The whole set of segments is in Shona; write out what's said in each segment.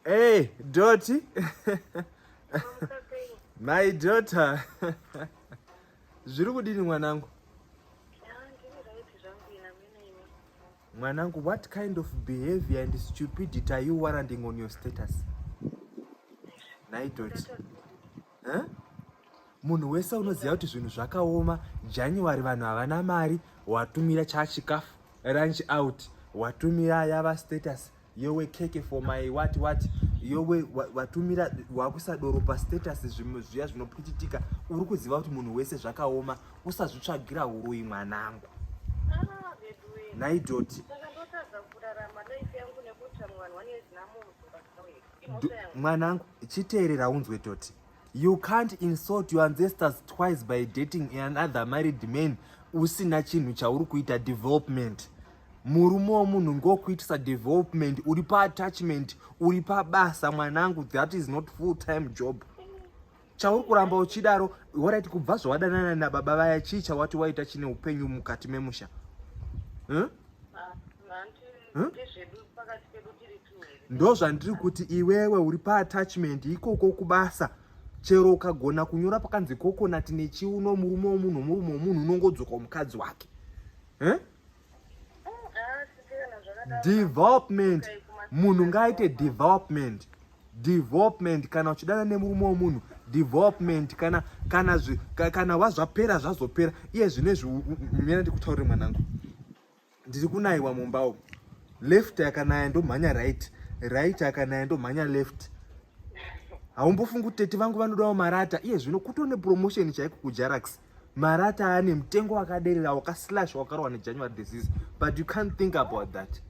Hey, Dotty. My daughter. Zviri kudini mwanangu? Mwanangu, what kind of behavior and stupidity are you warranting on your status? Naidoti. Huh? Munhu wese unoziva kuti zvinhu zvakaoma. January vanhu havana mari, watumira chachikafu, lunch out, watumira yava status, yowe keke for my what, yowe watumira wakuisa doro pa status zvimwe zviya zvinoputitika. Uri kuziva kuti munhu wese zvakaoma, usazvitsvagira huroi mwanangu. Naidoti. Mwanangu, chiteerera unzwe Doti. You can't insult your ancestors twice by dating another married man usina chinhu chauri kuita development. Murume womunhu ngokuitisa development, uri pa attachment, uri pabasa mwanangu. That is not full time job. Chauri kuramba uchidaro, waraiti kubva zvawadanana nababa vaya chii chawati waita chine upenyu mukati memusha? Ndo zvandiri kuti iwewe uri pa attachment ikoko kubasa. Chero ukagona kunyora pakanzi coconut nechiuno murume womunhu unongodzoka mukadzi wake. Development. Munhu ngaite development. Development kana uchidana nemurume womunhu. Development kana wazvapera zvazopera. Iye zvinezvi mina ndikutaurire mwanangu. Ndiri kunaiwa mumbawo. Left yakanaya ndomhanya right. Right yakanaya ndomhanya left. Haumbofungi kuti tete vangu vanodawo marata. Iye zvino kutone promotion chaiko kuJarax. Marata ane mutengo wakaderera wakaslash wakarwa neJanuary disease. But you can't think about that.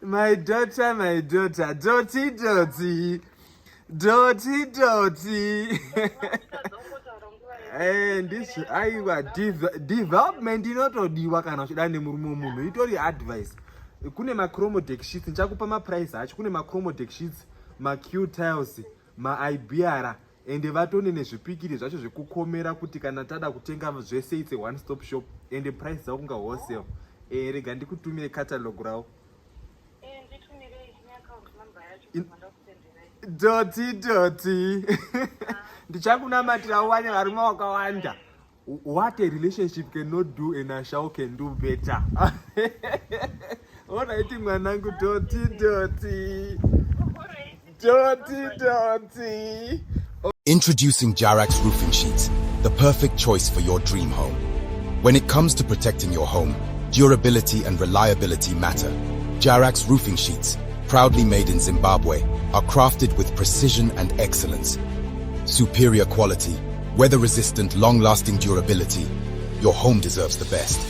My daughter. Dotty. This aiwa development inotodiwa kana uchida nemurume womunhu. Itori advice. Kune ma chromodeck sheets, nchakupa ma price acho. Kune ma chromodeck sheets, ma Q tiles, ma IBR, ende vatone nezvipikiri zvacho zvekukomera kuti kana tada kutenga zvese it's a one stop shop ende price dzawo kunga wholesale. Rega ndikutumire catalog rawo. Nditumire account number yacho. Dotty. Ndichakunamatira uwane varume wakawanda. What a relationship cannot do and a show can do better. Alright, mwanangu Dotty. Introducing Jarax roofing sheets, the perfect choice for your dream home. When it comes to protecting your home, durability and reliability matter. Jarax roofing sheets, proudly made in Zimbabwe, are crafted with precision and excellence. Superior quality, weather-resistant, long-lasting durability. Your home deserves the best.